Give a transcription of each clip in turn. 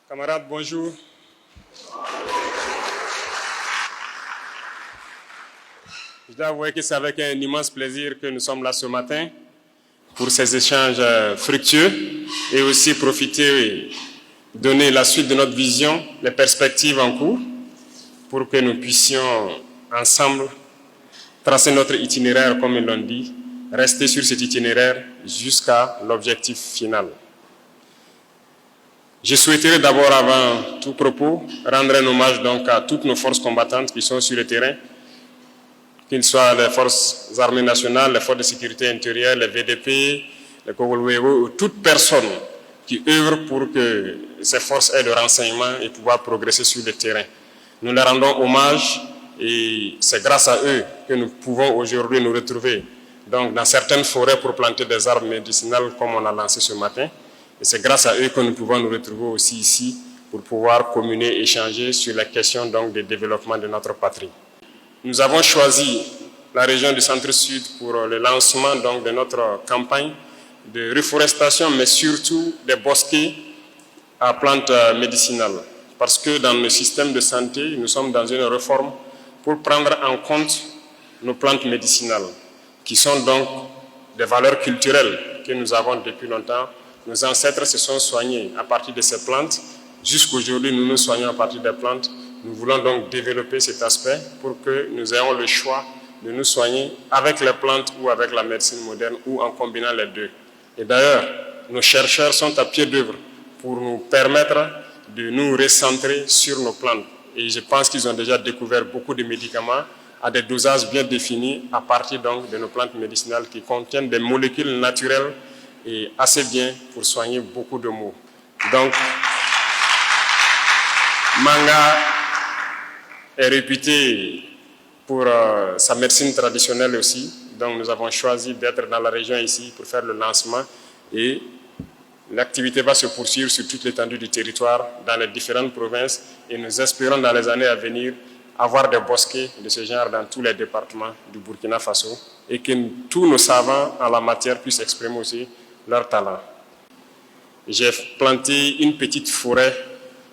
Camarades, bonjour. Je dois avouer que c'est avec un immense plaisir que nous sommes là ce matin pour ces échanges fructueux et aussi profiter et donner la suite de notre vision, les perspectives en cours pour que nous puissions ensemble tracer notre itinéraire, comme ils l'ont dit, rester sur cet itinéraire jusqu'à l'objectif final. Je souhaiterais d'abord, avant tout propos, rendre un hommage donc à toutes nos forces combattantes qui sont sur le terrain, qu'ils soient les forces armées nationales, les forces de sécurité intérieure, les VDP, les Kogolwego, ou toute personne qui œuvre pour que ces forces aient le renseignement et pouvoir progresser sur le terrain. Nous leur rendons hommage et c'est grâce à eux que nous pouvons aujourd'hui nous retrouver donc, dans certaines forêts pour planter des arbres médicinales comme on a lancé ce matin. Et c'est grâce à eux que nous pouvons nous retrouver aussi ici pour pouvoir communier, échanger sur la question donc, du développement de notre patrie. Nous avons choisi la région du Centre-Sud pour le lancement donc, de notre campagne de reforestation, mais surtout des bosquets à plantes médicinales. Parce que dans le système de santé, nous sommes dans une réforme pour prendre en compte nos plantes médicinales, qui sont donc des valeurs culturelles que nous avons depuis longtemps. Nos ancêtres se sont soignés à partir de ces plantes. Jusqu'aujourd'hui, nous nous soignons à partir des plantes. Nous voulons donc développer cet aspect pour que nous ayons le choix de nous soigner avec les plantes ou avec la médecine moderne ou en combinant les deux. Et d'ailleurs, nos chercheurs sont à pied d'œuvre pour nous permettre de nous recentrer sur nos plantes. Et je pense qu'ils ont déjà découvert beaucoup de médicaments à des dosages bien définis à partir donc de nos plantes médicinales qui contiennent des molécules naturelles et assez bien pour soigner beaucoup de maux. Donc, Manga est réputé pour sa médecine traditionnelle aussi. Donc nous avons choisi d'être dans la région ici pour faire le lancement et l'activité va se poursuivre sur toute l'étendue du territoire, dans les différentes provinces et nous espérons dans les années à venir avoir des bosquets de ce genre dans tous les départements du Burkina Faso et que tous nos savants en la matière puissent exprimer aussi leur talent. J'ai planté une petite forêt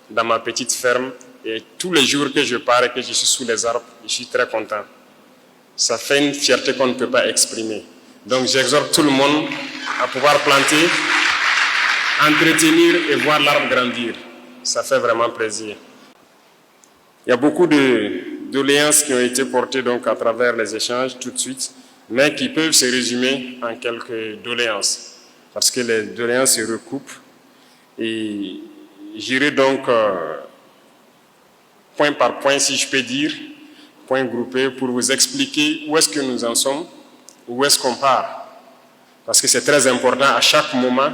dans ma petite ferme et tous les jours que je pars et que je suis sous les arbres, je suis très content. Ça fait une fierté qu'on ne peut pas exprimer. Donc j'exhorte tout le monde à pouvoir planter, entretenir et voir l'arbre grandir. Ça fait vraiment plaisir. Il y a beaucoup de doléances qui ont été portées donc à travers les échanges tout de suite, mais qui peuvent se résumer en quelques doléances, parce que les doléances se recoupent. Et j'irai donc point par point, si je peux dire, point groupé, pour vous expliquer où est-ce que nous en sommes, où est-ce qu'on part. Parce que c'est très important à chaque moment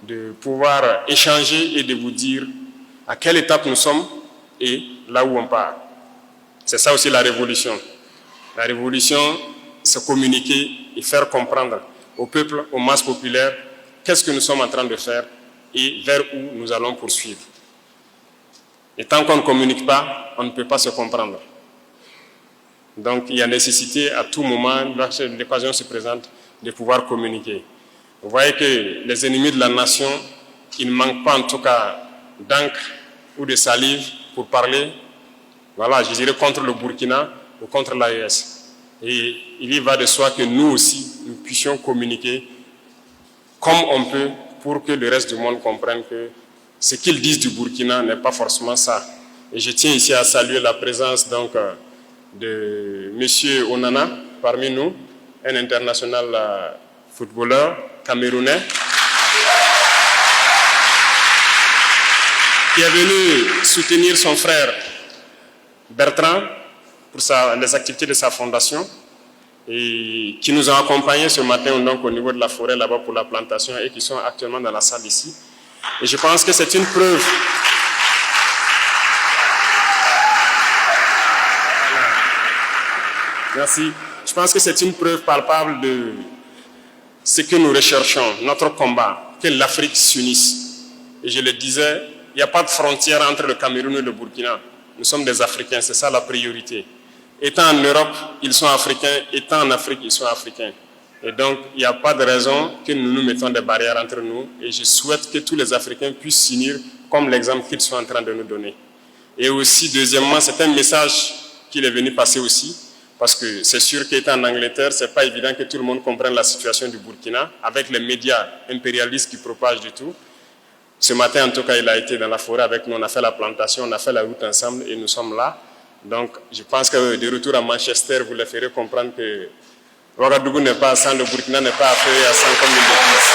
de pouvoir échanger et de vous dire à quelle étape nous sommes et là où on part. C'est ça aussi la révolution. La révolution, c'est communiquer et faire comprendre au peuple, aux masses populaires, qu'est-ce que nous sommes en train de faire et vers où nous allons poursuivre. Et tant qu'on ne communique pas, on ne peut pas se comprendre. Donc il y a nécessité à tout moment, lorsque l'occasion se présente, de pouvoir communiquer. Vous voyez que les ennemis de la nation, ils ne manquent pas en tout cas d'encre ou de salive pour parler, voilà, je dirais contre le Burkina ou contre l'AES. Et il y va de soi que nous aussi, nous puissions communiquer comme on peut pour que le reste du monde comprenne que ce qu'ils disent du Burkina n'est pas forcément ça. Et je tiens ici à saluer la présence donc, de M. Onana parmi nous, un international footballeur camerounais, qui est venu soutenir son frère Bertrand pour les activités de sa fondation et qui nous a accompagnés ce matin donc, au niveau de la forêt là-bas pour la plantation et qui sont actuellement dans la salle ici. Et je pense que c'est une preuve. Merci. Je pense que c'est une preuve palpable de ce que nous recherchons, notre combat, que l'Afrique s'unisse. Et je le disais, il n'y a pas de frontière entre le Cameroun et le Burkina. Nous sommes des Africains, c'est ça la priorité. Étant en Europe, ils sont africains. Étant en Afrique, ils sont africains. Et donc, il n'y a pas de raison que nous nous mettons des barrières entre nous. Et je souhaite que tous les Africains puissent s'unir comme l'exemple qu'ils sont en train de nous donner. Et aussi, deuxièmement, c'est un message qu'il est venu passer aussi. Parce que c'est sûr qu'étant en Angleterre, ce n'est pas évident que tout le monde comprenne la situation du Burkina, avec les médias impérialistes qui propagent du tout. Ce matin, en tout cas, il a été dans la forêt avec nous, on a fait la plantation, on a fait la route ensemble et nous sommes là. Donc, je pense que de retour à Manchester, vous les ferez comprendre que Ouagadougou n'est pas à 100, le Burkina n'est pas à feu à 100 comme ils le disent.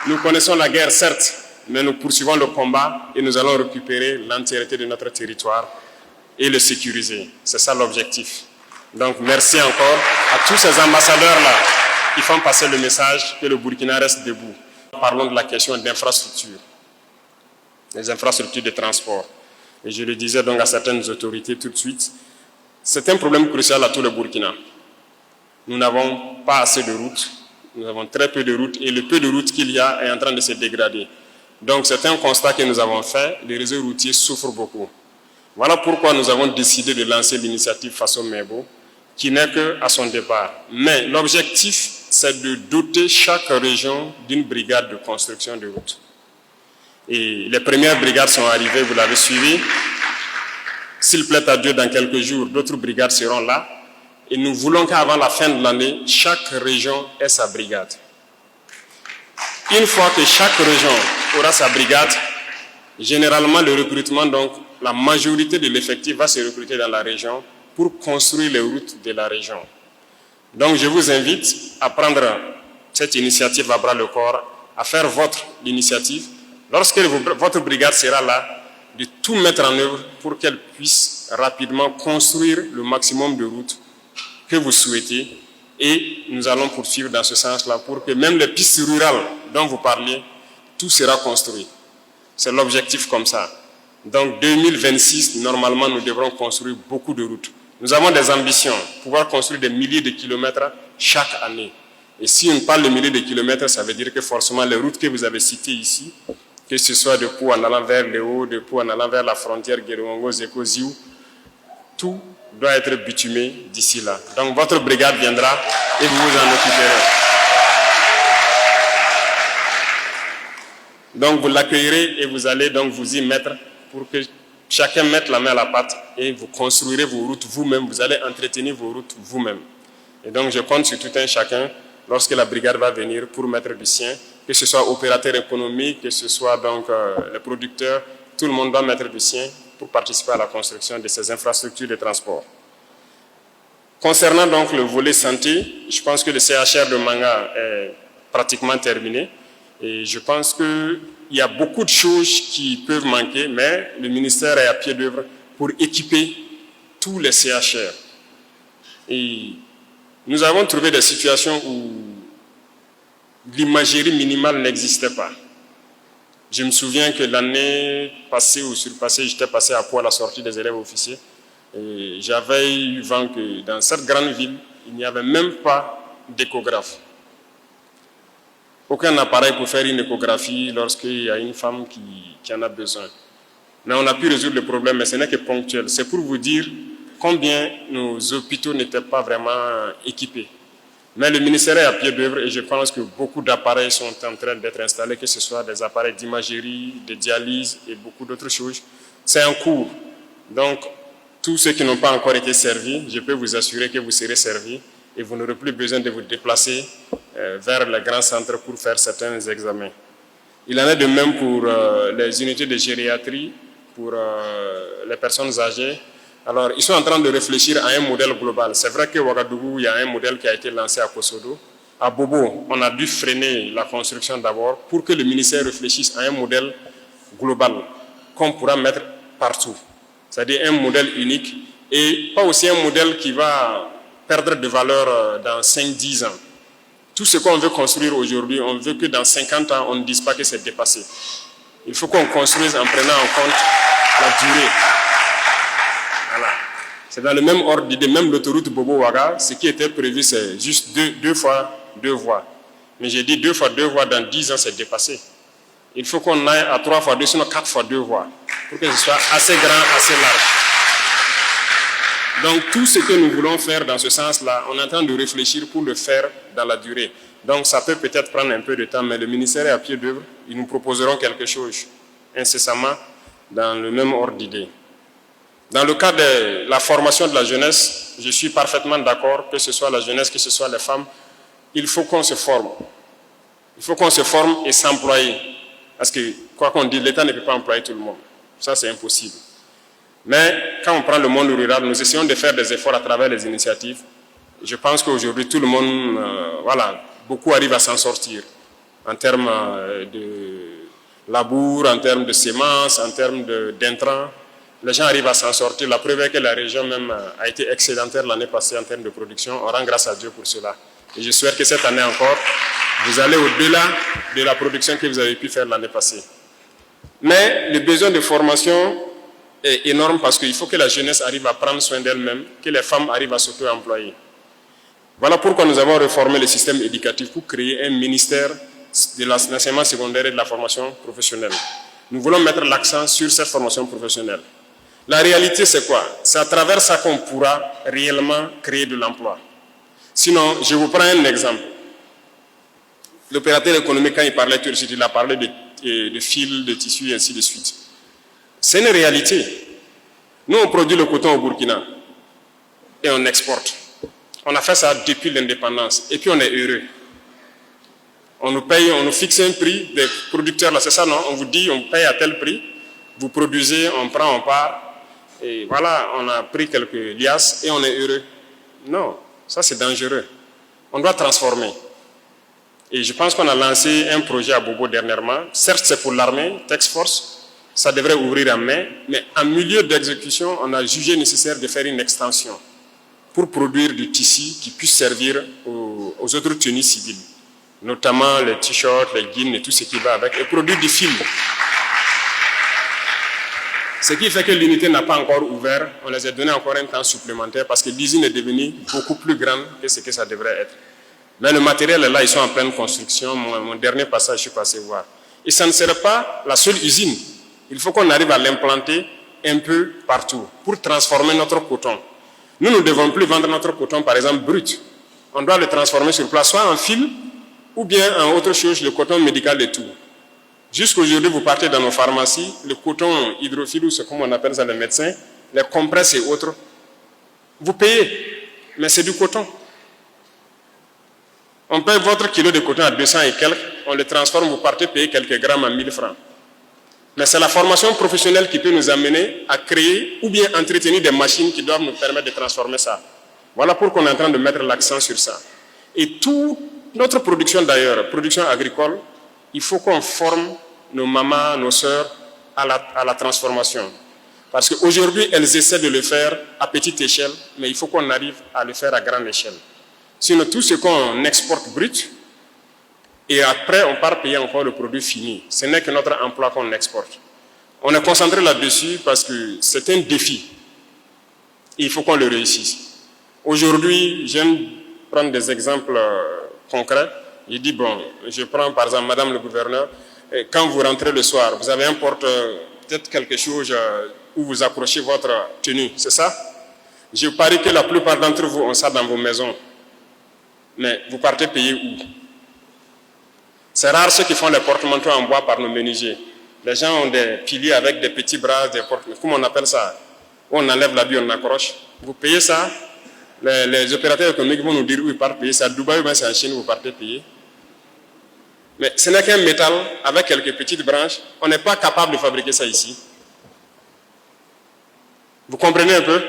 Nous connaissons la guerre, certes, mais nous poursuivons le combat et nous allons récupérer l'entièreté de notre territoire et le sécuriser. C'est ça l'objectif. Donc, merci encore à tous ces ambassadeurs-là qui font passer le message que le Burkina reste debout. Parlons de la question d'infrastructure, les infrastructures de transport. Et je le disais donc à certaines autorités tout de suite, c'est un problème crucial à tout le Burkina. Nous n'avons pas assez de routes, nous avons très peu de routes et le peu de routes qu'il y a est en train de se dégrader. Donc c'est un constat que nous avons fait, les réseaux routiers souffrent beaucoup. Voilà pourquoi nous avons décidé de lancer l'initiative Faso Mebo, qui n'est qu'à son départ. Mais l'objectif, c'est de doter chaque région d'une brigade de construction de routes. Et les premières brigades sont arrivées, vous l'avez suivi. S'il plaît à Dieu, dans quelques jours, d'autres brigades seront là. Et nous voulons qu'avant la fin de l'année, chaque région ait sa brigade. Une fois que chaque région aura sa brigade, généralement le recrutement, donc la majorité de l'effectif va se recruter dans la région pour construire les routes de la région. Donc je vous invite à prendre cette initiative à bras le corps, à faire votre initiative. Lorsque votre brigade sera là, de tout mettre en œuvre pour qu'elle puisse rapidement construire le maximum de routes que vous souhaitez. Et nous allons poursuivre dans ce sens-là pour que même les pistes rurales dont vous parliez, tout sera construit. C'est l'objectif comme ça. Donc 2026, normalement, nous devrons construire beaucoup de routes. Nous avons des ambitions, pouvoir construire des milliers de kilomètres chaque année. Et si on parle de milliers de kilomètres, ça veut dire que forcément les routes que vous avez citées ici, que ce soit de Pau en allant vers le haut, de Pau en allant vers la frontière Guérouango, Zeko, Ziou, tout doit être bitumé d'ici là. Donc votre brigade viendra et vous vous en occuperez. Donc vous l'accueillerez et vous allez donc vous y mettre pour que chacun mette la main à la pâte et vous construirez vos routes vous-même, vous allez entretenir vos routes vous-même. Et donc je compte sur tout un chacun lorsque la brigade va venir pour mettre du sien, que ce soit opérateur économique, que ce soit donc les producteurs, tout le monde doit mettre du sien pour participer à la construction de ces infrastructures de transport. Concernant donc le volet santé, je pense que le CHR de Manga est pratiquement terminé et je pense qu'il y a beaucoup de choses qui peuvent manquer, mais le ministère est à pied d'œuvre pour équiper tous les CHR. Et nous avons trouvé des situations où l'imagerie minimale n'existait pas. Je me souviens que l'année passée ou surpassée, j'étais passé à Pau à la sortie des élèves officiers. Et j'avais eu vent que dans cette grande ville, il n'y avait même pas d'échographe. Aucun appareil pour faire une échographie lorsqu'il y a une femme qui en a besoin. Mais on a pu résoudre le problème, mais ce n'est que ponctuel. C'est pour vous dire combien nos hôpitaux n'étaient pas vraiment équipés. Mais le ministère est à pied d'œuvre et je pense que beaucoup d'appareils sont en train d'être installés, que ce soit des appareils d'imagerie, de dialyse et beaucoup d'autres choses. C'est en cours. Donc, tous ceux qui n'ont pas encore été servis, je peux vous assurer que vous serez servis et vous n'aurez plus besoin de vous déplacer vers les grands centres pour faire certains examens. Il en est de même pour les unités de gériatrie, pour les personnes âgées. Alors, ils sont en train de réfléchir à un modèle global. C'est vrai qu'à Ouagadougou, il y a un modèle qui a été lancé à Kosodo. À Bobo, on a dû freiner la construction d'abord pour que le ministère réfléchisse à un modèle global qu'on pourra mettre partout. C'est-à-dire un modèle unique et pas aussi un modèle qui va perdre de valeur dans 5-10 ans. Tout ce qu'on veut construire aujourd'hui, on veut que dans 50 ans, on ne dise pas que c'est dépassé. Il faut qu'on construise en prenant en compte la durée. Voilà. C'est dans le même ordre d'idée, même l'autoroute Bobo-Ouaga, ce qui était prévu, c'est juste deux fois 2 voies. Mais j'ai dit 2 fois 2 voies, dans 10 ans, c'est dépassé. Il faut qu'on aille à 3 fois 2, sinon 4 fois 2 voies, pour que ce soit assez grand, assez large. Donc tout ce que nous voulons faire dans ce sens-là, on est en train de réfléchir pour le faire dans la durée. Donc ça peut peut-être prendre un peu de temps, mais le ministère est à pied d'œuvre. Ils nous proposeront quelque chose incessamment dans le même ordre d'idée. Dans le cas de la formation de la jeunesse, je suis parfaitement d'accord, que ce soit la jeunesse, que ce soit les femmes, il faut qu'on se forme. Il faut qu'on se forme et s'employer. Parce que, quoi qu'on dise, l'État ne peut pas employer tout le monde. Ça, c'est impossible. Mais quand on prend le monde rural, nous essayons de faire des efforts à travers les initiatives. Je pense qu'aujourd'hui, tout le monde, beaucoup arrivent à s'en sortir en termes de labour, en termes de semences, en termes d'intrants. Les gens arrivent à s'en sortir. La preuve est que la région même a été excédentaire l'année passée en termes de production. On rend grâce à Dieu pour cela. Et je souhaite que cette année encore, vous allez au-delà de la production que vous avez pu faire l'année passée. Mais le besoin de formation est énorme parce qu'il faut que la jeunesse arrive à prendre soin d'elle-même, que les femmes arrivent à s'auto-employer. Voilà pourquoi nous avons réformé le système éducatif pour créer un ministère de l'enseignement secondaire et de la formation professionnelle. Nous voulons mettre l'accent sur cette formation professionnelle. La réalité, c'est quoi? C'est à travers ça qu'on pourra réellement créer de l'emploi. Sinon, je vous prends un exemple. L'opérateur économique, quand il parlait tout de suite, il a parlé de fils, de tissus et ainsi de suite. C'est une réalité. Nous, on produit le coton au Burkina et on exporte. On a fait ça depuis l'indépendance et puis on est heureux. On nous paye, on nous fixe un prix des producteurs, là, c'est ça, non? On vous dit, on paye à tel prix, vous produisez, on prend, on part, et voilà, on a pris quelques liasses et on est heureux. Non, ça c'est dangereux. On doit transformer. Et je pense qu'on a lancé un projet à Bobo dernièrement. Certes, c'est pour l'armée, Task Force, ça devrait ouvrir en mai, mais en milieu d'exécution, on a jugé nécessaire de faire une extension pour produire du tissu qui puisse servir aux autres tenues civiles, notamment les t-shirts, les jeans et tout ce qui va avec, et produire du fil. Ce qui fait que l'unité n'a pas encore ouvert, on les a donné encore un temps supplémentaire parce que l'usine est devenue beaucoup plus grande que ce que ça devrait être. Mais le matériel est là, ils sont en pleine construction. Mon dernier passage, je suis passé voir. Et ça ne serait pas la seule usine. Il faut qu'on arrive à l'implanter un peu partout pour transformer notre coton. Nous ne devons plus vendre notre coton, par exemple, brut. On doit le transformer sur place, soit en fil ou bien en autre chose, le coton médical et tout. Jusqu'aujourd'hui, vous partez dans nos pharmacies, le coton hydrophile, ou c'est comme on appelle ça les médecins, les compresses et autres, vous payez, mais c'est du coton. On paye votre kilo de coton à 200 et quelques, on le transforme, vous partez payer quelques grammes à 1000 francs. Mais c'est la formation professionnelle qui peut nous amener à créer ou bien entretenir des machines qui doivent nous permettre de transformer ça. Voilà pourquoi on est en train de mettre l'accent sur ça. Et toute notre production d'ailleurs, production agricole, il faut qu'on forme nos mamans, nos sœurs à la transformation. Parce qu'aujourd'hui, elles essaient de le faire à petite échelle, mais il faut qu'on arrive à le faire à grande échelle. Sinon, tout ce qu'on exporte brut, et après, on part payer encore le produit fini. Ce n'est que notre emploi qu'on exporte. On est concentré là-dessus parce que c'est un défi. Et il faut qu'on le réussisse. Aujourd'hui, j'aime prendre des exemples concrets. Je dis, bon, je prends par exemple Madame le gouverneur, quand vous rentrez le soir, vous avez un porte, peut-être quelque chose où vous accrochez votre tenue, c'est ça? Je parie que la plupart d'entre vous ont ça dans vos maisons. Mais vous partez payer où? C'est rare ceux qui font les porte-manteaux en bois par nos menuisiers. Les gens ont des piliers avec des petits bras, des porte-manteaux. Comment on appelle ça? Où on enlève l'habit, on accroche. Vous payez ça? Les opérateurs économiques vont nous dire où ils partent payer. C'est à Dubaï ou bien c'est en Chine où vous partez payer. Mais ce n'est qu'un métal avec quelques petites branches. On n'est pas capable de fabriquer ça ici. Vous comprenez un peu?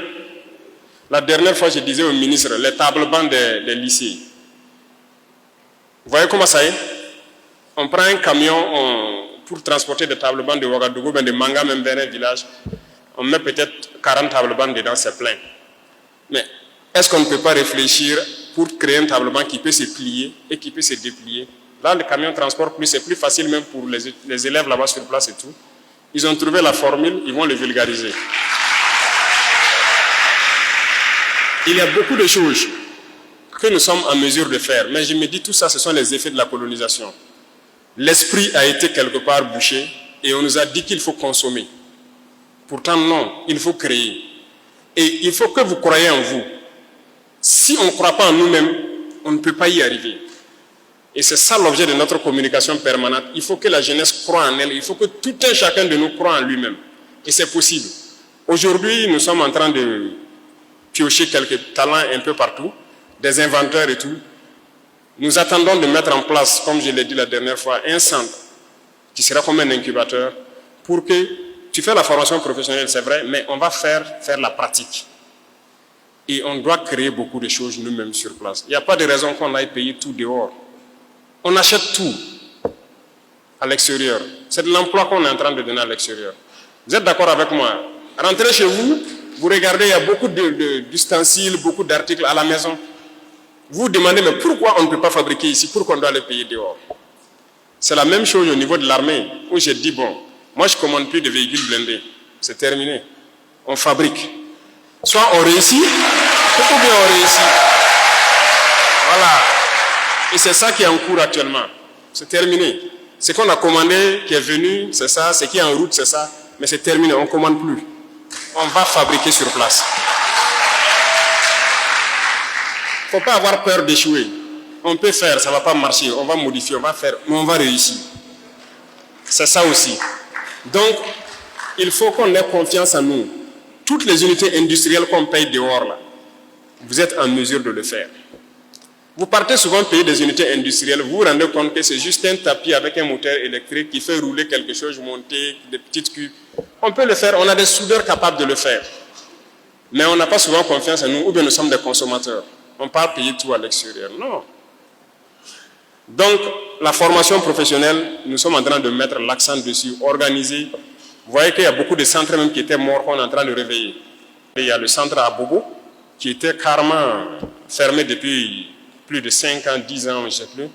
La dernière fois, je disais au ministre, les tables-bancs des lycées. Vous voyez comment ça est? On prend un camion pour transporter des tables-bancs de Ouagadougou, de Manga, même vers un village. On met peut-être 40 tables-bancs dedans, c'est plein. Mais est-ce qu'on ne peut pas réfléchir pour créer un table-banc qui peut se plier et qui peut se déplier? Là, le camion transporte plus, c'est plus facile même pour les élèves là-bas sur place et tout. Ils ont trouvé la formule, ils vont le vulgariser. Il y a beaucoup de choses que nous sommes en mesure de faire, mais je me dis tout ça, ce sont les effets de la colonisation. L'esprit a été quelque part bouché et on nous a dit qu'il faut consommer. Pourtant non, il faut créer. Et il faut que vous croyez en vous. Si on ne croit pas en nous-mêmes, on ne peut pas y arriver. Et c'est ça l'objet de notre communication permanente. Il faut que la jeunesse croie en elle. Il faut que tout un chacun de nous croie en lui-même. Et c'est possible. Aujourd'hui, nous sommes en train de piocher quelques talents un peu partout, des inventeurs et tout. Nous attendons de mettre en place, comme je l'ai dit la dernière fois, un centre qui sera comme un incubateur pour que tu fais la formation professionnelle, c'est vrai, mais on va faire la pratique. Et on doit créer beaucoup de choses nous-mêmes sur place. Il n'y a pas de raison qu'on aille payer tout dehors. On achète tout à l'extérieur. C'est de l'emploi qu'on est en train de donner à l'extérieur. Vous êtes d'accord avec moi? Rentrez chez vous, vous regardez, il y a beaucoup d'ustensiles, beaucoup d'articles à la maison. Vous vous demandez, mais pourquoi on ne peut pas fabriquer ici? Pourquoi on doit les payer dehors? C'est la même chose au niveau de l'armée, où j'ai dit, bon, moi je ne commande plus de véhicules blindés. C'est terminé. On fabrique. Soit on réussit, ou bien on réussit. Voilà. Et c'est ça qui est en cours actuellement. C'est terminé. Ce qu'on a commandé, qui est venu, c'est ça. Ce qui est en route, c'est ça. Mais c'est terminé, on ne commande plus. On va fabriquer sur place. Il ne faut pas avoir peur d'échouer. On peut faire, ça ne va pas marcher, on va modifier, on va faire, mais on va réussir. C'est ça aussi. Donc, il faut qu'on ait confiance en nous. Toutes les unités industrielles qu'on paye dehors, là, vous êtes en mesure de le faire. Vous partez souvent payer des unités industrielles, vous vous rendez compte que c'est juste un tapis avec un moteur électrique qui fait rouler quelque chose, monter des petites cubes. On peut le faire, on a des soudeurs capables de le faire. Mais on n'a pas souvent confiance en nous, ou bien nous sommes des consommateurs. On ne peut pas payer tout à l'extérieur. Non. Donc, la formation professionnelle, nous sommes en train de mettre l'accent dessus, organiser. Vous voyez qu'il y a beaucoup de centres même qui étaient morts qu'on est en train de réveiller. Et il y a le centre à Bobo, qui était carrément fermé depuis plus de 5 ans, 10 ans, je ne sais plus.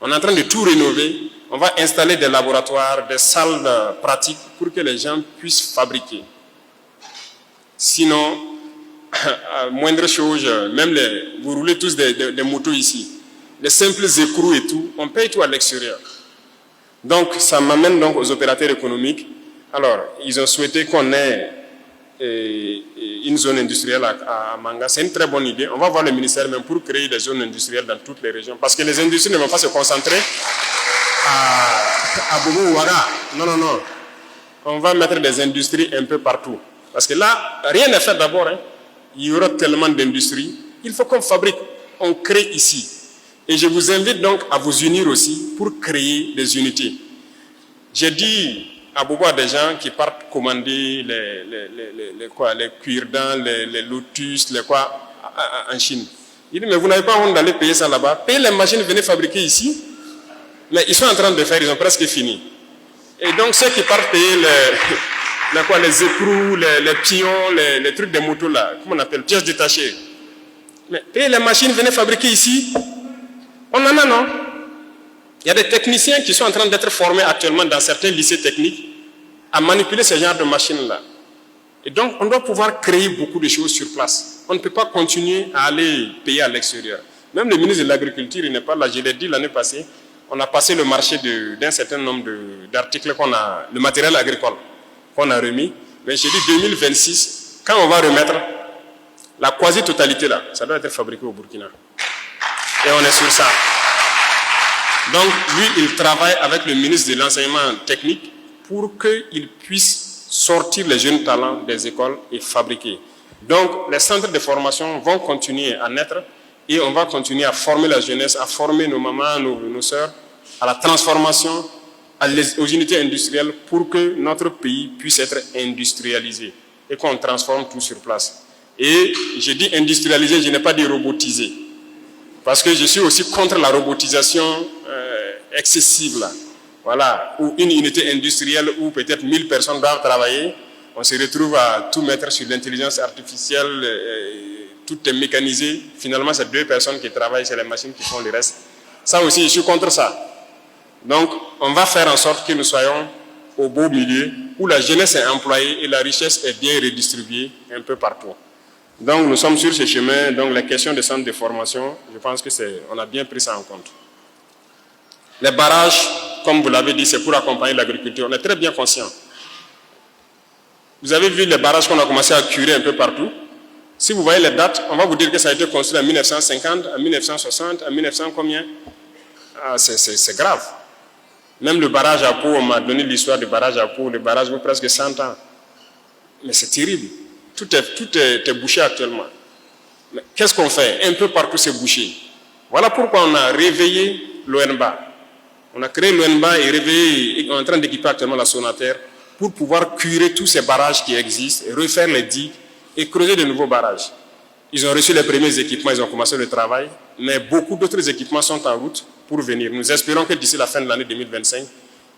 On est en train de tout rénover. On va installer des laboratoires, des salles pratiques pour que les gens puissent fabriquer. Sinon, moindre chose, même vous roulez tous des motos ici. Les simples écrous et tout, on paye tout à l'extérieur. Donc, ça m'amène donc aux opérateurs économiques. Alors, ils ont souhaité qu'on ait une zone industrielle à Manga. C'est une très bonne idée. On va voir le ministère même pour créer des zones industrielles dans toutes les régions. Parce que les industries ne vont pas se concentrer à Bobo ou Ouaga. Non, non, non. On va mettre des industries un peu partout. Parce que là, rien n'est fait d'abord. Hein. Il y aura tellement d'industries. Il faut qu'on fabrique, on crée ici. Et je vous invite donc à vous unir aussi pour créer des unités. J'ai dit à Bobo à des gens qui partent commander les cuirdents, les lotus, les quoi, en Chine. Il dit, mais vous n'avez pas honte d'aller payer ça là-bas. Payez les machines, venez fabriquer ici. Mais ils sont en train de faire, ils ont presque fini. Et donc ceux qui partent payer les écrous, les pions, les trucs des motos là, comment on appelle, pièces détachées. Mais payez les machines, venez fabriquer ici. On en a, non? Il y a des techniciens qui sont en train d'être formés actuellement dans certains lycées techniques à manipuler ce genre de machines-là. Et donc, on doit pouvoir créer beaucoup de choses sur place. On ne peut pas continuer à aller payer à l'extérieur. Même le ministre de l'Agriculture, il n'est pas là. Je l'ai dit l'année passée, on a passé le marché d'un certain nombre d'articles le matériel agricole qu'on a remis. Mais j'ai dit 2026, quand on va remettre la quasi-totalité là, ça doit être fabriqué au Burkina. Et on est sur ça. Donc, lui, il travaille avec le ministre de l'Enseignement technique pour qu'il puisse sortir les jeunes talents des écoles et fabriquer. Donc, les centres de formation vont continuer à naître et on va continuer à former la jeunesse, à former nos mamans, nos sœurs, à la transformation, aux unités industrielles pour que notre pays puisse être industrialisé et qu'on transforme tout sur place. Et je dis industrialisé, je n'ai pas dit robotisé. Parce que je suis aussi contre la robotisation excessive là. Voilà, où une unité industrielle où peut-être 1000 personnes doivent travailler, on se retrouve à tout mettre sur l'intelligence artificielle, tout est mécanisé. Finalement, c'est 2 personnes qui travaillent, c'est les machines qui font le reste. Ça aussi, je suis contre ça. Donc, on va faire en sorte que nous soyons au beau milieu, où la jeunesse est employée et la richesse est bien redistribuée un peu partout. Donc, nous sommes sur ce chemin. Donc, les questions de centre de formation, je pense qu'on a bien pris ça en compte. Les barrages, comme vous l'avez dit, c'est pour accompagner l'agriculture. On est très bien conscients. Vous avez vu les barrages qu'on a commencé à curer un peu partout. Si vous voyez les dates, on va vous dire que ça a été construit en 1950, en 1960, en 1900 combien? Ah, c'est grave. Même le barrage à Pau, on m'a donné l'histoire du barrage à Pau, le barrage vaut presque 100 ans. Mais c'est terrible. Tout est bouché actuellement. Mais qu'est-ce qu'on fait? Un peu partout c'est bouché. Voilà pourquoi on a réveillé l'ONBA. On a créé l'ONBA et réveillé, on est en train d'équiper actuellement la Sonater pour pouvoir curer tous ces barrages qui existent, et refaire les digues et creuser de nouveaux barrages. Ils ont reçu les premiers équipements, ils ont commencé le travail, mais beaucoup d'autres équipements sont en route pour venir. Nous espérons que d'ici la fin de l'année 2025,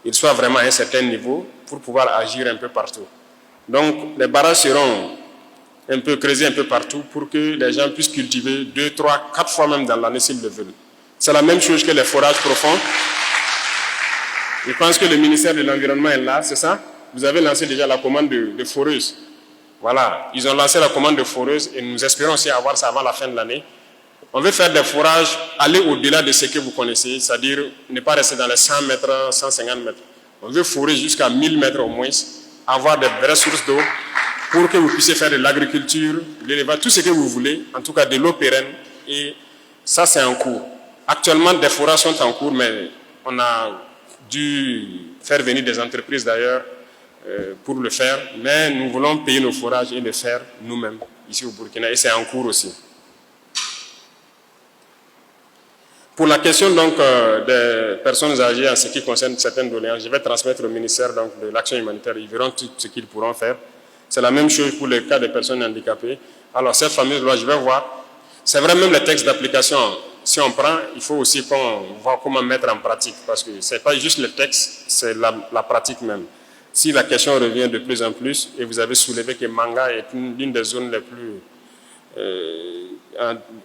ils soient vraiment à un certain niveau pour pouvoir agir un peu partout. Donc, les barrages seront un peu creusés un peu partout pour que les gens puissent cultiver 2, 3, 4 fois même dans l'année s'ils le veulent. C'est la même chose que les forages profonds. Je pense que le ministère de l'Environnement est là, c'est ça? Vous avez lancé déjà la commande de foreuses. Voilà, ils ont lancé la commande de foreuses et nous espérons aussi avoir ça avant la fin de l'année. On veut faire des forages, aller au-delà de ce que vous connaissez, c'est-à-dire ne pas rester dans les 100 mètres, 150 mètres. On veut forer jusqu'à 1000 mètres au moins, avoir des vraies sources d'eau pour que vous puissiez faire de l'agriculture, l'élevage, tout ce que vous voulez, en tout cas de l'eau pérenne. Et ça, c'est en cours. Actuellement, des forages sont en cours, mais on a dû faire venir des entreprises d'ailleurs pour le faire, mais nous voulons payer nos forages et le faire nous-mêmes ici au Burkina, et c'est en cours aussi. Pour la question donc des personnes âgées en ce qui concerne certaines doléances, je vais transmettre au ministère donc, de l'Action humanitaire, ils verront tout ce qu'ils pourront faire. C'est la même chose pour le cas des personnes handicapées. Alors cette fameuse loi, je vais voir, c'est vrai même les textes d'application, si on prend, il faut aussi qu'on voit comment mettre en pratique, parce que ce n'est pas juste le texte, c'est la pratique même. Si la question revient de plus en plus, et vous avez soulevé que Manga est l'une des zones les plus...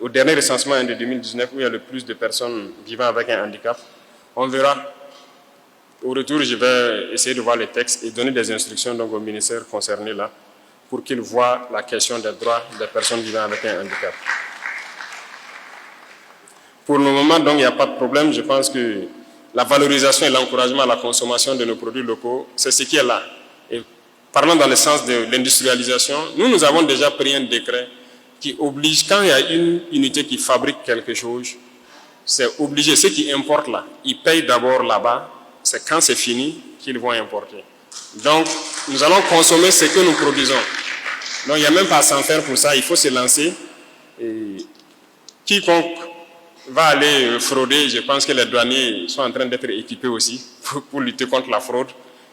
au dernier recensement de 2019, où il y a le plus de personnes vivant avec un handicap, on verra. Au retour, je vais essayer de voir les textes et donner des instructions donc, au ministère concerné là, pour qu'il voit la question des droits des personnes vivant avec un handicap. Pour le moment, donc, il n'y a pas de problème. Je pense que la valorisation et l'encouragement à la consommation de nos produits locaux, c'est ce qui est là. Et parlant dans le sens de l'industrialisation, nous avons déjà pris un décret qui oblige, quand il y a une unité qui fabrique quelque chose, c'est obligé, ceux qui importent là, ils payent d'abord là-bas, c'est quand c'est fini qu'ils vont importer. Donc, nous allons consommer ce que nous produisons. Donc, il n'y a même pas à s'en faire pour ça, il faut se lancer. Et quiconque va aller frauder, je pense que les douaniers sont en train d'être équipés aussi pour lutter contre la fraude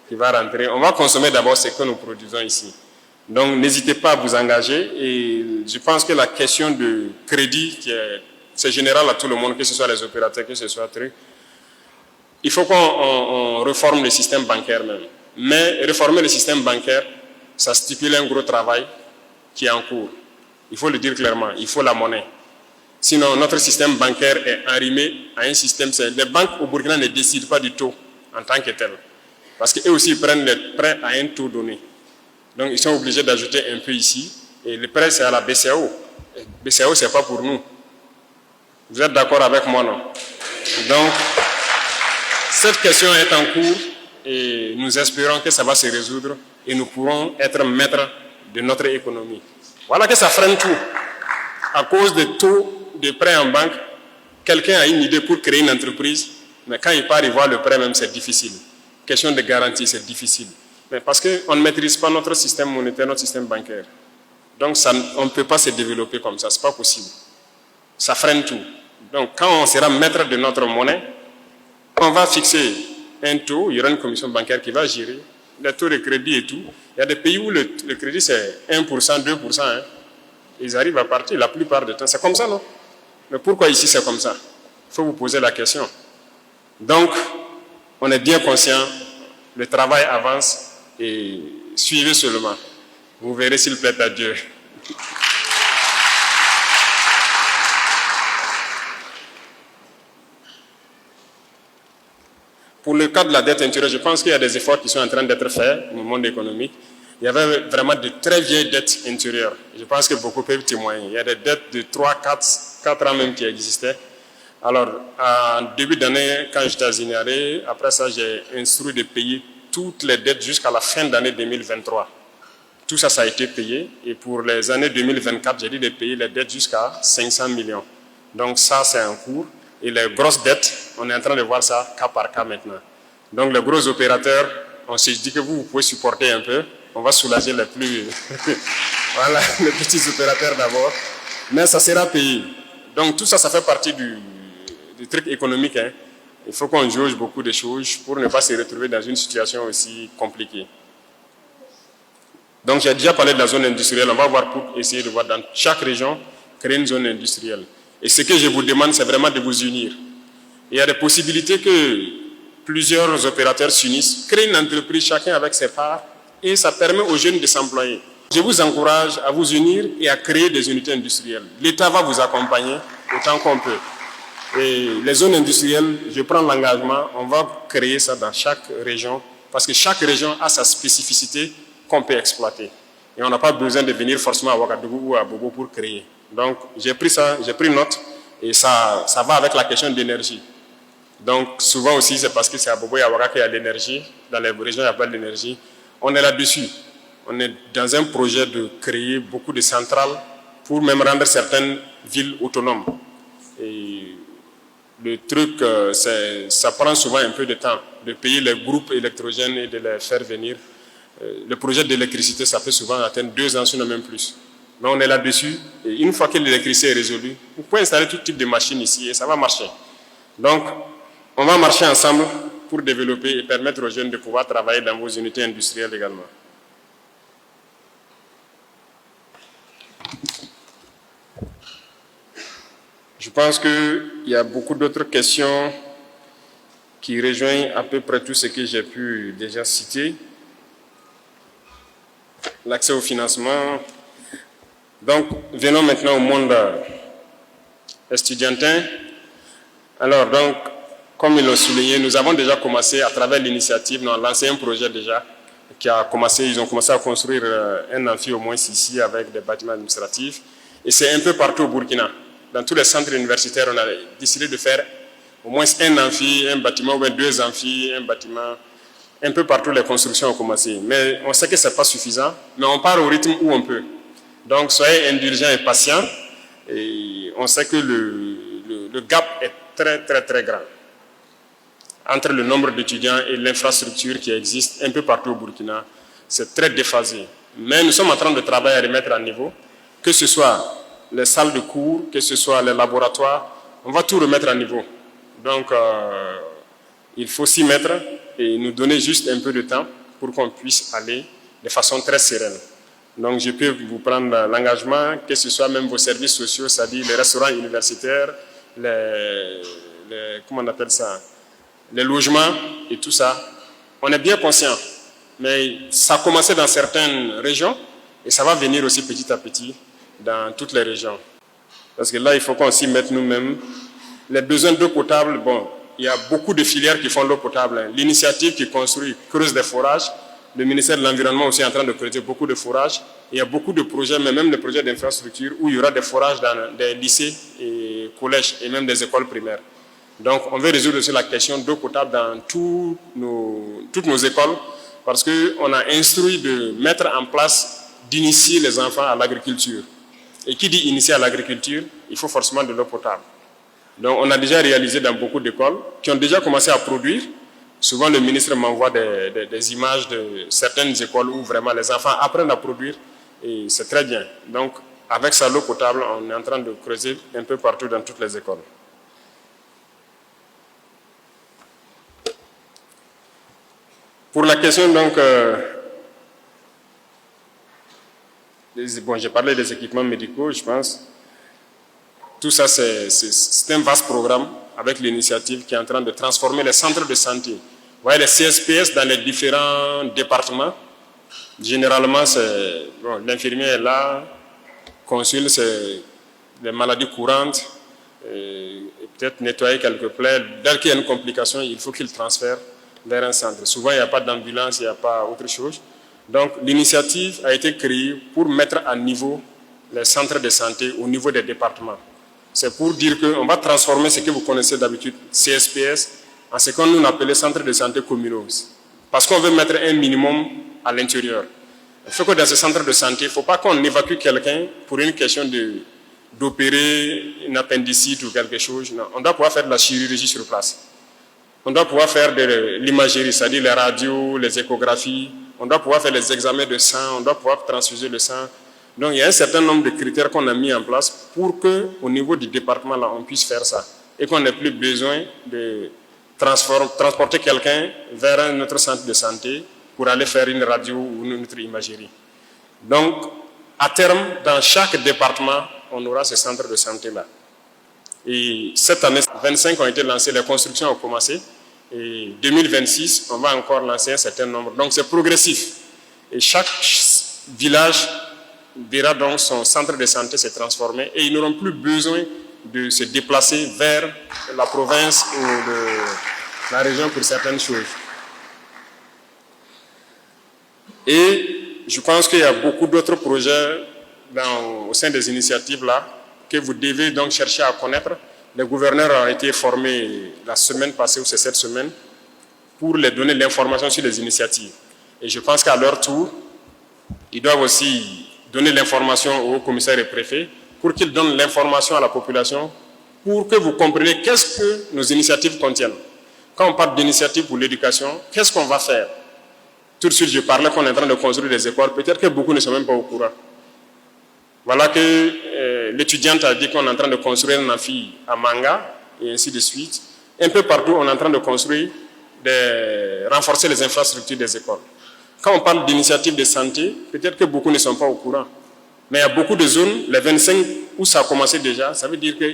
qui va rentrer. On va consommer d'abord ce que nous produisons ici. Donc, n'hésitez pas à vous engager. Et je pense que la question de crédit, c'est général à tout le monde, que ce soit les opérateurs, que ce soit truc. Il faut qu'on réforme le système bancaire même. Mais réformer le système bancaire, ça stipule un gros travail qui est en cours. Il faut le dire clairement, il faut la monnaie. Sinon, notre système bancaire est arrimé à un système... Les banques au Burkina ne décident pas du taux en tant que tel. Parce qu'eux aussi ils prennent les prêts à un taux donné. Donc, ils sont obligés d'ajouter un peu ici. Et le prêt, c'est à la BCAO. Et BCAO, ce n'est pas pour nous. Vous êtes d'accord avec moi, non? Donc, cette question est en cours et nous espérons que ça va se résoudre et nous pourrons être maîtres de notre économie. Voilà que ça freine tout. À cause des taux de prêt en banque, quelqu'un a une idée pour créer une entreprise, mais quand il part y voir le prêt même, c'est difficile. Question de garantie, c'est difficile. Mais parce qu'on ne maîtrise pas notre système monétaire, notre système bancaire. Donc ça, on ne peut pas se développer comme ça, ce n'est pas possible. Ça freine tout. Donc quand on sera maître de notre monnaie, on va fixer un taux, il y aura une commission bancaire qui va gérer les taux de crédit et tout. Il y a des pays où le crédit c'est 1%, 2%. Hein. Ils arrivent à partir la plupart du temps. C'est comme ça, non? Mais pourquoi ici c'est comme ça? Il faut vous poser la question. Donc, on est bien conscient, le travail avance et suivez seulement. Vous verrez s'il plaît à Dieu. Pour le cas de la dette intérieure, je pense qu'il y a des efforts qui sont en train d'être faits au monde économique. Il y avait vraiment de très vieilles dettes intérieures. Je pense que beaucoup peuvent témoigner. Il y a des dettes de 3, 4 ans même qui existaient. Alors, en début d'année, quand j'étais à Zinaré, après ça, j'ai instruit de payer toutes les dettes jusqu'à la fin d'année 2023. tout ça, ça a été payé. Et pour les années 2024, j'ai dit de payer les dettes jusqu'à 500 millions. Donc ça, c'est en cours. Et les grosses dettes, on est en train de voir ça cas par cas maintenant. Donc les gros opérateurs, on s'est dit que vous pouvez supporter un peu. On va soulager les plus... voilà, les petits opérateurs d'abord. Mais ça sera payé. Donc tout ça, ça fait partie du truc économique. Hein. Il faut qu'on jauge beaucoup de choses pour ne pas se retrouver dans une situation aussi compliquée. Donc j'ai déjà parlé de la zone industrielle. On va voir pour essayer de voir dans chaque région, créer une zone industrielle. Et ce que je vous demande, c'est vraiment de vous unir. Il y a des possibilités que plusieurs opérateurs s'unissent, créent une entreprise chacun avec ses parts, et ça permet aux jeunes de s'employer. Je vous encourage à vous unir et à créer des unités industrielles. L'État va vous accompagner autant qu'on peut. Et les zones industrielles, je prends l'engagement, on va créer ça dans chaque région, parce que chaque région a sa spécificité qu'on peut exploiter. Et on n'a pas besoin de venir forcément à Ouagadougou ou à Bobo pour créer. Donc j'ai pris ça, j'ai pris note, et ça va avec la question d'énergie. Donc souvent aussi, c'est parce que c'est à Bobo et à Ouaga qu'il y a l'énergie. Dans les régions, il n'y a pas d'énergie. On est là-dessus. On est dans un projet de créer beaucoup de centrales pour même rendre certaines villes autonomes. Et le truc, ça prend souvent un peu de temps de payer les groupes électrogènes et de les faire venir. Le projet d'électricité, ça peut souvent atteindre 2 ans, sinon même plus. Mais on est là-dessus. Et une fois que l'électricité est résolue, vous pouvez installer tout type de machines ici et ça va marcher. Donc, on va marcher ensemble pour développer et permettre aux jeunes de pouvoir travailler dans vos unités industrielles également. Je pense qu'il y a beaucoup d'autres questions qui rejoignent à peu près tout ce que j'ai pu déjà citer. L'accès au financement. Donc, venons maintenant au monde estudiantin. Alors, donc, comme ils l'ont souligné, nous avons déjà commencé à travers l'initiative, nous avons lancé un projet déjà ils ont commencé à construire un amphi au moins ici avec des bâtiments administratifs. Et c'est un peu partout au Burkina. Dans tous les centres universitaires, on a décidé de faire au moins un amphi, un bâtiment, ou 2 amphis, un bâtiment. Un peu partout, les constructions ont commencé. Mais on sait que ce n'est pas suffisant, mais on part au rythme où on peut. Donc, soyez indulgents et patients. Et on sait que le gap est très, très, très grand entre le nombre d'étudiants et l'infrastructure qui existe un peu partout au Burkina. C'est très déphasé. Mais nous sommes en train de travailler à remettre à niveau, que ce soit les salles de cours, que ce soit les laboratoires, on va tout remettre à niveau. Donc, il faut s'y mettre et nous donner juste un peu de temps pour qu'on puisse aller de façon très sereine. Donc, je peux vous prendre l'engagement, que ce soit même vos services sociaux, c'est-à-dire les restaurants universitaires, comment on appelle ça, les logements et tout ça. On est bien conscient, mais ça a commencé dans certaines régions et ça va venir aussi petit à petit dans toutes les régions. Parce que là, il faut qu'on s'y mette nous-mêmes. Les besoins d'eau potable, bon, il y a beaucoup de filières qui font l'eau potable. L'initiative qui construit creuse des forages. Le ministère de l'Environnement aussi est en train de creuser beaucoup de forages. Il y a beaucoup de projets, mais même des projets d'infrastructure où il y aura des forages dans des lycées et collèges et même des écoles primaires. Donc, on veut résoudre aussi la question d'eau potable dans toutes nos écoles parce qu'on a instruit de mettre en place, d'initier les enfants à l'agriculture. Et qui dit initier à l'agriculture, il faut forcément de l'eau potable. Donc, on a déjà réalisé dans beaucoup d'écoles qui ont déjà commencé à produire. Souvent, le ministre m'envoie des images de certaines écoles où vraiment les enfants apprennent à produire et c'est très bien. Donc, avec ça, l'eau potable, on est en train de creuser un peu partout dans toutes les écoles. Pour la question, donc, bon, j'ai parlé des équipements médicaux, je pense. Tout ça, c'est un vaste programme avec l'initiative qui est en train de transformer les centres de santé. Vous voyez, les CSPS dans les différents départements, généralement, bon, l'infirmier est là, consulte les maladies courantes, et peut-être nettoyer quelques plaies. Dès qu'il y a une complication, il faut qu'il transfère vers un centre. Souvent, il n'y a pas d'ambulance, il n'y a pas autre chose. Donc, l'initiative a été créée pour mettre à niveau les centres de santé au niveau des départements. C'est pour dire qu'on va transformer ce que vous connaissez d'habitude, CSPS, en ce qu'on appelle centres de santé communaux. Parce qu'on veut mettre un minimum à l'intérieur. Il faut que dans ce centre de santé, il ne faut pas qu'on évacue quelqu'un pour une question d'opérer une appendicite ou quelque chose. Non. On doit pouvoir faire de la chirurgie sur place. On doit pouvoir faire de l'imagerie, c'est-à-dire les radios, les échographies. On doit pouvoir faire les examens de sang, on doit pouvoir transfuser le sang. Donc il y a un certain nombre de critères qu'on a mis en place pour qu'au niveau du département, là, on puisse faire ça. Et qu'on n'ait plus besoin de transporter quelqu'un vers un autre centre de santé pour aller faire une radio ou une autre imagerie. Donc, à terme, dans chaque département, on aura ce centre de santé-là. Et cette année, 25 ont été lancés, les constructions ont commencé. Et 2026, on va encore lancer un certain nombre. Donc, c'est progressif. Et chaque village verra donc son centre de santé se transformer et ils n'auront plus besoin de se déplacer vers la province ou la région pour certaines choses. Et je pense qu'il y a beaucoup d'autres projets au sein des initiatives là que vous devez donc chercher à connaître. Les gouverneurs ont été formés la semaine passée ou c'est cette semaine pour les donner l'information sur les initiatives. Et je pense qu'à leur tour, ils doivent aussi donner l'information aux commissaires et préfets pour qu'ils donnent l'information à la population pour que vous compreniez qu'est-ce que nos initiatives contiennent. Quand on parle d'initiatives pour l'éducation, qu'est-ce qu'on va faire? Tout de suite, je parlais qu'on est en train de construire des écoles. Peut-être que beaucoup ne sont même pas au courant. Voilà que l'étudiante a dit qu'on est en train de construire un amphi à Manga, et ainsi de suite. Un peu partout, on est en train de construire, renforcer les infrastructures des écoles. Quand on parle d'initiatives de santé, peut-être que beaucoup ne sont pas au courant. Mais il y a beaucoup de zones, les 25 où ça a commencé déjà, ça veut dire que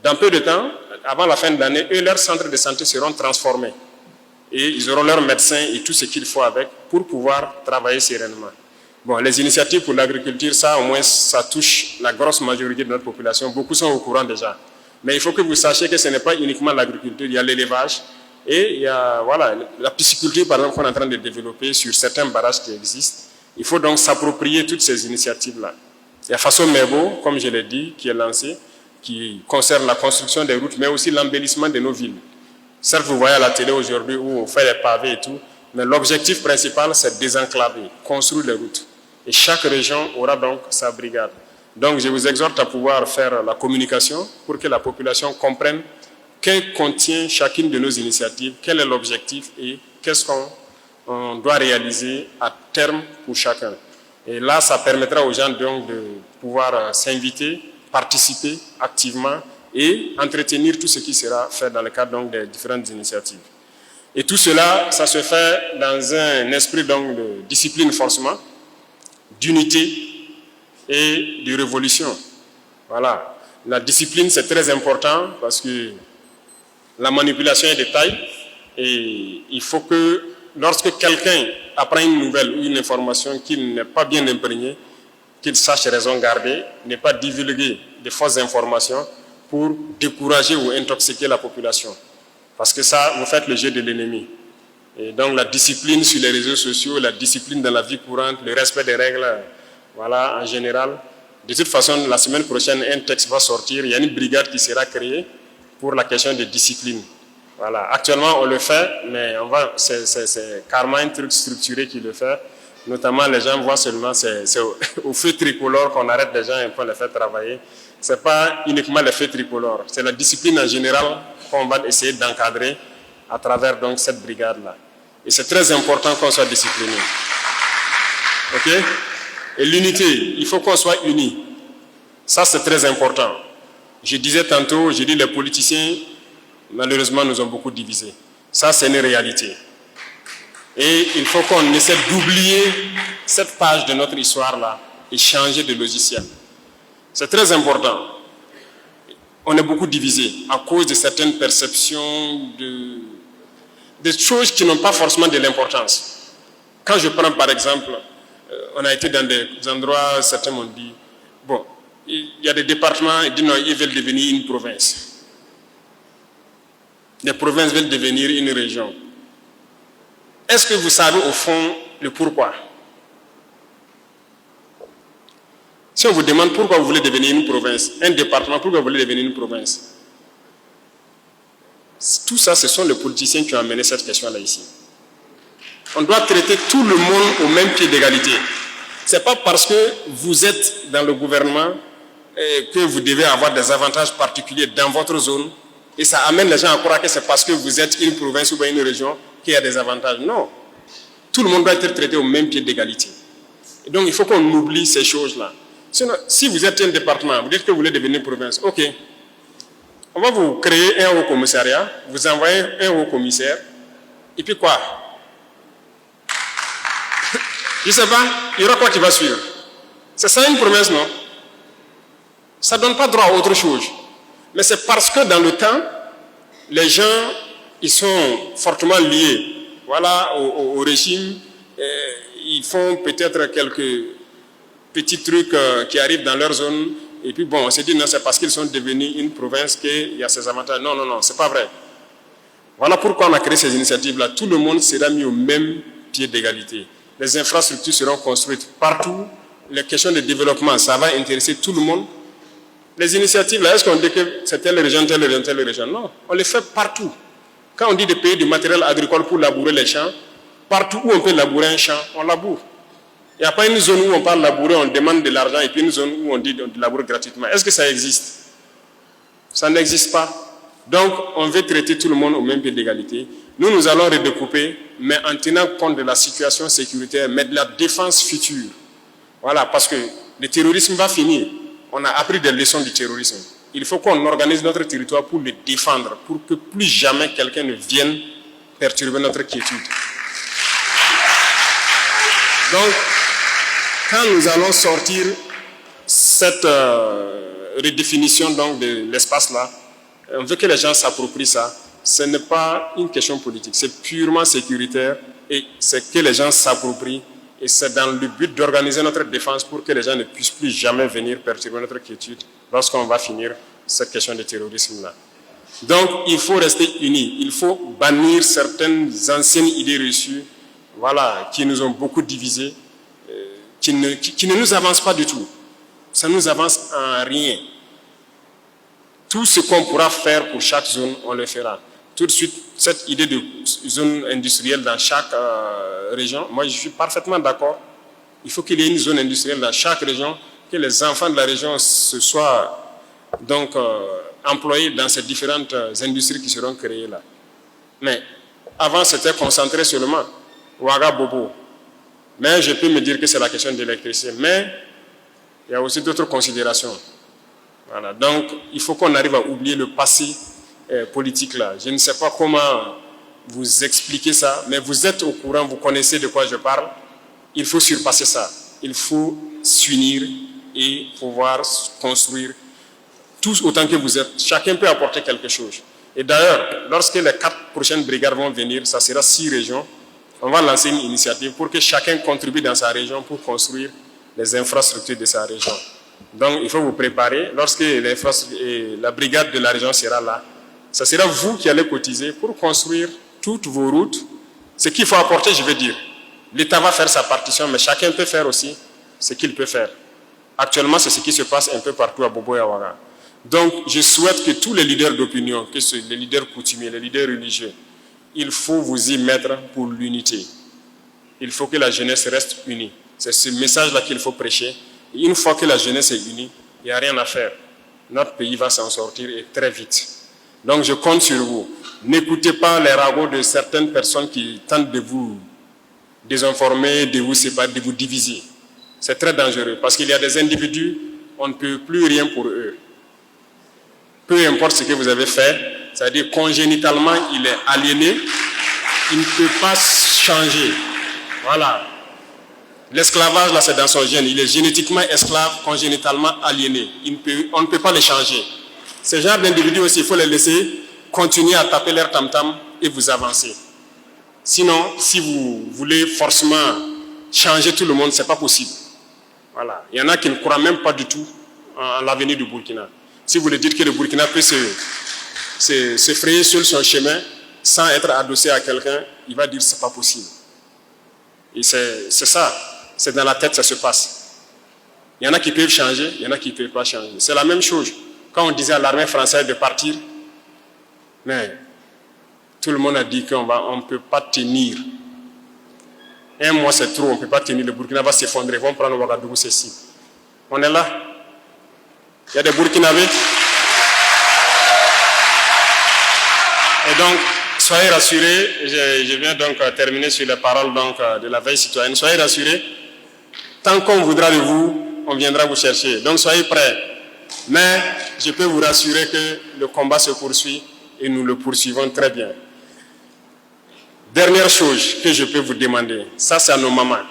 dans peu de temps, avant la fin de l'année, leurs centres de santé seront transformés. Et ils auront leurs médecins et tout ce qu'il faut avec pour pouvoir travailler sereinement. Bon, les initiatives pour l'agriculture, ça au moins, ça touche la grosse majorité de notre population. Beaucoup sont au courant déjà. Mais il faut que vous sachiez que ce n'est pas uniquement l'agriculture, il y a l'élevage et il y a la pisciculture, par exemple, qu'on est en train de développer sur certains barrages qui existent. Il faut donc s'approprier toutes ces initiatives-là. Il y a Faso Mebo, comme je l'ai dit, qui est lancé, qui concerne la construction des routes, mais aussi l'embellissement de nos villes. Certes, vous voyez à la télé aujourd'hui où on fait les pavés et tout, mais l'objectif principal, c'est désenclaver, construire les routes. Et chaque région aura donc sa brigade. Donc, je vous exhorte à pouvoir faire la communication pour que la population comprenne que contient chacune de nos initiatives, quel est l'objectif et qu'est-ce qu'on doit réaliser à terme pour chacun. Et là, ça permettra aux gens donc de pouvoir s'inviter, participer activement et entretenir tout ce qui sera fait dans le cadre donc des différentes initiatives. Et tout cela, ça se fait dans un esprit donc de discipline forcément, d'unité et de révolution. Voilà. La discipline, c'est très important parce que la manipulation est de taille et il faut que lorsque quelqu'un apprend une nouvelle ou une information qu'il n'est pas bien imprégné, qu'il sache raison garder, ne pas divulguer de fausses informations pour décourager ou intoxiquer la population. Parce que ça, vous faites le jeu de l'ennemi. Et donc la discipline sur les réseaux sociaux, la discipline dans la vie courante, le respect des règles, voilà, en général. De toute façon, la semaine prochaine, un texte va sortir, il y a une brigade qui sera créée pour la question de discipline. Voilà. Actuellement, on le fait, mais c'est carrément un truc structuré qui le fait. Notamment, les gens voient seulement, c'est au feu tricolore qu'on arrête les gens et qu'on les fait travailler. Ce n'est pas uniquement le feu tricolore, c'est la discipline en général qu'on va essayer d'encadrer à travers donc cette brigade-là. Et c'est très important qu'on soit discipliné. Ok? Et l'unité, il faut qu'on soit unis. Ça, c'est très important. Je disais tantôt, j'ai dit les politiciens, malheureusement, nous ont beaucoup divisés. Ça, c'est une réalité. Et il faut qu'on essaie d'oublier cette page de notre histoire-là et changer de logiciel. C'est très important. On est beaucoup divisés à cause de certaines perceptions, de choses qui n'ont pas forcément de l'importance. Quand je prends par exemple, on a été dans des endroits, certains m'ont dit, bon, il y a des départements, ils disent non, ils veulent devenir une province. Les provinces veulent devenir une région. Est-ce que vous savez au fond le pourquoi? Si on vous demande pourquoi vous voulez devenir une province, un département, pourquoi vous voulez devenir une province? Tout ça, ce sont les politiciens qui ont amené cette question-là ici. On doit traiter tout le monde au même pied d'égalité. Ce n'est pas parce que vous êtes dans le gouvernement que vous devez avoir des avantages particuliers dans votre zone et ça amène les gens à croire que c'est parce que vous êtes une province ou une région qu'il y a des avantages. Non. Tout le monde doit être traité au même pied d'égalité. Et donc il faut qu'on oublie ces choses-là. Sinon, si vous êtes un département, vous dites que vous voulez devenir province, ok. On va vous créer un haut commissariat, vous envoyez un haut commissaire, et puis quoi? Je ne sais pas, il y aura quoi qui va suivre? C'est ça une promesse, non? Ça ne donne pas droit à autre chose. Mais c'est parce que dans le temps, les gens, ils sont fortement liés, voilà, au régime. Ils font peut-être quelques petits trucs qui arrivent dans leur zone. Et puis bon, on s'est dit, non, c'est parce qu'ils sont devenus une province qu'il y a ces avantages. Non, non, non, c'est pas vrai. Voilà pourquoi on a créé ces initiatives-là. Tout le monde sera mis au même pied d'égalité. Les infrastructures seront construites partout. Les questions de développement, ça va intéresser tout le monde. Les initiatives, là, est-ce qu'on dit que c'est telle région, telle région, telle région? Non, on les fait partout. Quand on dit de payer du matériel agricole pour labourer les champs, partout où on peut labourer un champ, on laboure. Il n'y a pas une zone où on parle labourer, on demande de l'argent, et puis une zone où on dit de labourer gratuitement. Est-ce que ça existe? Ça n'existe pas. Donc, on veut traiter tout le monde au même pied d'égalité. Nous, nous allons redécouper, mais en tenant compte de la situation sécuritaire, mais de la défense future. Voilà, parce que le terrorisme va finir. On a appris des leçons du terrorisme. Il faut qu'on organise notre territoire pour le défendre, pour que plus jamais quelqu'un ne vienne perturber notre quiétude. Donc, quand nous allons sortir cette redéfinition donc, de l'espace-là, on veut que les gens s'approprient ça. Ce n'est pas une question politique, c'est purement sécuritaire et c'est que les gens s'approprient. Et c'est dans le but d'organiser notre défense pour que les gens ne puissent plus jamais venir perturber notre quiétude lorsqu'on va finir cette question de terrorisme-là. Donc, il faut rester unis. Il faut bannir certaines anciennes idées reçues, voilà, qui nous ont beaucoup divisés, qui ne nous avancent pas du tout. Ça ne nous avance en rien. Tout ce qu'on pourra faire pour chaque zone, on le fera. Tout de suite, cette idée de zone industrielle dans chaque région, moi je suis parfaitement d'accord. Il faut qu'il y ait une zone industrielle dans chaque région, que les enfants de la région se soient donc employés dans ces différentes industries qui seront créées là. Mais avant, c'était concentré seulement Ouaga Bobo. Mais je peux me dire que c'est la question de l'électricité. Mais il y a aussi d'autres considérations. Voilà. Donc, il faut qu'on arrive à oublier le passé politique là. Je ne sais pas comment vous expliquer ça, mais vous êtes au courant, vous connaissez de quoi je parle. Il faut surpasser ça. Il faut s'unir et pouvoir construire tous autant que vous êtes. Chacun peut apporter quelque chose. Et d'ailleurs, lorsque les 4 prochaines brigades vont venir, ça sera 6 régions, on va lancer une initiative pour que chacun contribue dans sa région pour construire les infrastructures de sa région. Donc, il faut vous préparer. Lorsque la brigade de la région sera là, ce sera vous qui allez cotiser pour construire toutes vos routes. Ce qu'il faut apporter, je veux dire, l'État va faire sa partition, mais chacun peut faire aussi ce qu'il peut faire. Actuellement, c'est ce qui se passe un peu partout à Bobo et à Ouaga. Donc, je souhaite que tous les leaders d'opinion, que ce soit les leaders coutumiers, les leaders religieux, il faut vous y mettre pour l'unité. Il faut que la jeunesse reste unie. C'est ce message-là qu'il faut prêcher. Et une fois que la jeunesse est unie, il n'y a rien à faire. Notre pays va s'en sortir et très vite. Donc je compte sur vous. N'écoutez pas les ragots de certaines personnes qui tentent de vous désinformer, de vous séparer, de vous diviser. C'est très dangereux parce qu'il y a des individus, on ne peut plus rien pour eux. Peu importe ce que vous avez fait, c'est-à-dire congénitalement, il est aliéné, il ne peut pas changer. Voilà. L'esclavage, là, c'est dans son gène. Il est génétiquement esclave, congénitalement aliéné. On ne peut pas les changer. Ces genres d'individus aussi, il faut les laisser continuer à taper leur tam-tam et vous avancer. Sinon, si vous voulez forcément changer tout le monde, ce n'est pas possible. Voilà. Il y en a qui ne croient même pas du tout en l'avenir du Burkina. Si vous lui dites que le Burkina peut se frayer sur son chemin sans être adossé à quelqu'un, il va dire que ce n'est pas possible. Et c'est ça. C'est dans la tête que ça se passe. Il y en a qui peuvent changer, il y en a qui ne peuvent pas changer. C'est la même chose. Quand on disait à l'armée française de partir, mais tout le monde a dit qu'on ne peut pas tenir. Un mois, c'est trop, on ne peut pas tenir. Le Burkina va s'effondrer, ils vont prendre Ouagadougou, c'est si. On est là. Il y a des Burkinabés. Et donc, soyez rassurés, je viens donc terminer sur les paroles donc, de la veille citoyenne. Soyez rassurés, tant qu'on voudra de vous, on viendra vous chercher. Donc soyez prêts. Mais je peux vous rassurer que le combat se poursuit et nous le poursuivons très bien. Dernière chose que je peux vous demander, ça c'est à nos mamans.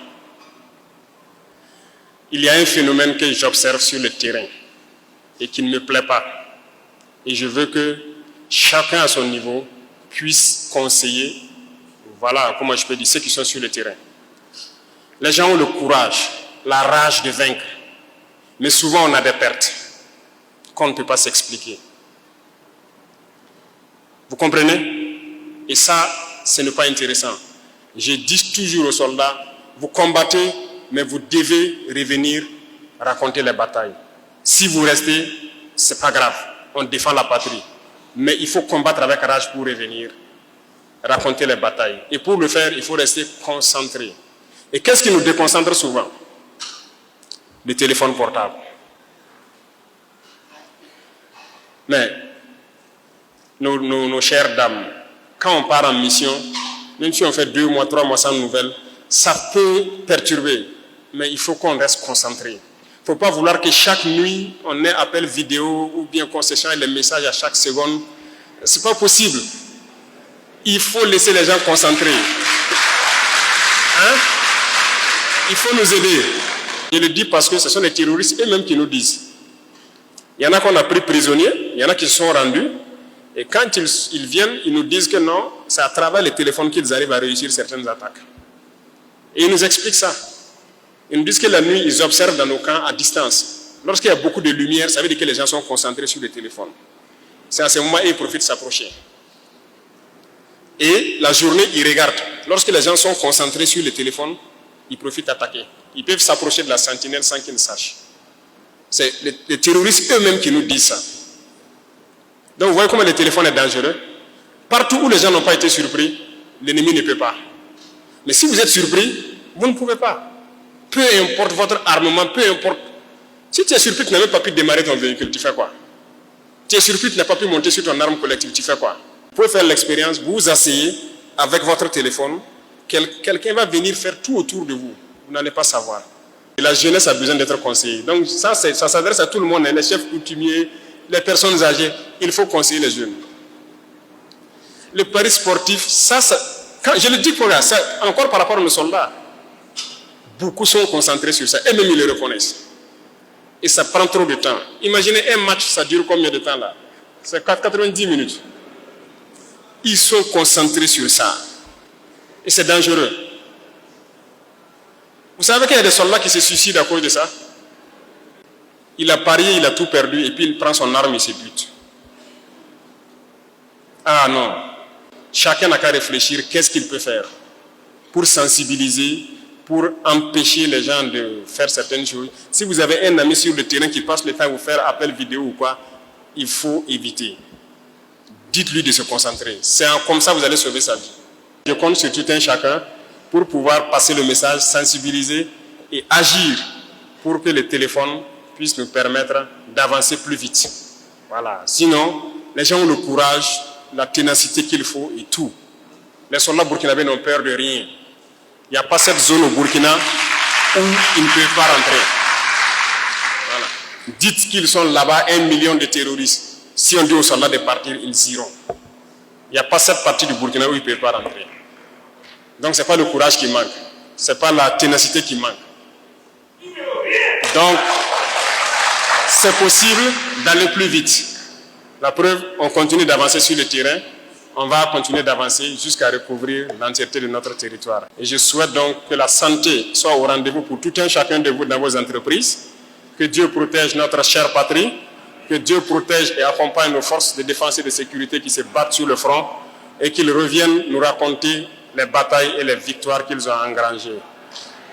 Il y a un phénomène que j'observe sur le terrain et qui ne me plaît pas. Et je veux que chacun à son niveau puisse conseiller, voilà comment je peux dire, ceux qui sont sur le terrain. Les gens ont le courage, la rage de vaincre, mais souvent on a des pertes qu'on ne peut pas s'expliquer. Vous comprenez? Et ça, ce n'est pas intéressant. Je dis toujours aux soldats, vous combattez, mais vous devez revenir raconter les batailles. Si vous restez, ce n'est pas grave, on défend la patrie. Mais il faut combattre avec rage pour revenir raconter les batailles. Et pour le faire, il faut rester concentré. Et qu'est-ce qui nous déconcentre souvent? Le téléphone portable. Mais nos chères dames, quand on part en mission, même si on fait 2 mois, 3 mois sans nouvelles, ça peut perturber. Mais il faut qu'on reste concentré. Il ne faut pas vouloir que chaque nuit, on ait appel vidéo ou bien qu'on s'échange les messages à chaque seconde. Ce n'est pas possible. Il faut laisser les gens concentrés. Hein? Il faut nous aider. Je le dis parce que ce sont les terroristes eux-mêmes qui nous disent. Il y en a qu'on a pris prisonniers, il y en a qui se sont rendus. Et quand ils viennent, ils nous disent que non, c'est à travers les téléphones qu'ils arrivent à réussir certaines attaques. Et ils nous expliquent ça. Ils nous disent que la nuit, ils observent dans nos camps à distance. Lorsqu'il y a beaucoup de lumière, ça veut dire que les gens sont concentrés sur les téléphones. C'est à ce moment où ils profitent de s'approcher. Et la journée, ils regardent. Lorsque les gens sont concentrés sur les téléphones, ils profitent d'attaquer. Ils peuvent s'approcher de la sentinelle sans qu'ils ne sachent. C'est les terroristes eux-mêmes qui nous disent ça. Donc vous voyez comment le téléphone est dangereux. Partout où les gens n'ont pas été surpris, l'ennemi ne peut pas. Mais si vous êtes surpris, vous ne pouvez pas. Peu importe votre armement, peu importe. Si tu es surpris, tu n'as même pas pu démarrer ton véhicule, tu fais quoi? Tu es surpris, tu n'as pas pu monter sur ton arme collective, tu fais quoi? Vous pouvez faire l'expérience, vous vous asseyez avec votre téléphone, quelqu'un va venir faire tout autour de vous. Vous n'allez pas savoir. Et la jeunesse a besoin d'être conseillée. Donc ça s'adresse à tout le monde, les chefs coutumiers, les personnes âgées. Il faut conseiller les jeunes. Le pari sportif, quand je le dis pour là, encore par rapport à nos soldats, beaucoup sont concentrés sur ça, et même ils le reconnaissent. Et ça prend trop de temps. Imaginez un match, ça dure combien de temps là? C'est 90 minutes. Ils sont concentrés sur ça. Et c'est dangereux. Vous savez qu'il y a des soldats qui se suicident à cause de ça? Il a parié, il a tout perdu, et puis il prend son arme et se bute. Ah non. Chacun n'a qu'à réfléchir qu'est-ce qu'il peut faire pour sensibiliser, pour empêcher les gens de faire certaines choses. Si vous avez un ami sur le terrain qui passe le temps à vous faire appel vidéo ou quoi, il faut éviter. Dites-lui de se concentrer. C'est comme ça que vous allez sauver sa vie. Je compte sur tout un chacun pour pouvoir passer le message, sensibiliser et agir pour que le téléphone puisse nous permettre d'avancer plus vite. Voilà. Sinon, les gens ont le courage, la ténacité qu'il faut et tout. Les soldats burkinabés n'ont peur de rien. Il n'y a pas cette zone au Burkina où ils ne peuvent pas rentrer. Voilà. Dites qu'ils sont là-bas 1 million de terroristes. Si on dit aux soldats de partir, ils iront. Il n'y a pas cette partie du Burkina où ils ne peuvent pas rentrer. Donc ce n'est pas le courage qui manque. Ce n'est pas la ténacité qui manque. Donc, c'est possible d'aller plus vite. La preuve, on continue d'avancer sur le terrain. On va continuer d'avancer jusqu'à recouvrir l'entièreté de notre territoire. Et je souhaite donc que la santé soit au rendez-vous pour tout un chacun de vous dans vos entreprises. Que Dieu protège notre chère patrie. Que Dieu protège et accompagne nos forces de défense et de sécurité qui se battent sur le front. Et qu'ils reviennent nous raconter les batailles et les victoires qu'ils ont engrangées.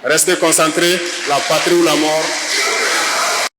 Restez concentrés, la patrie ou la mort.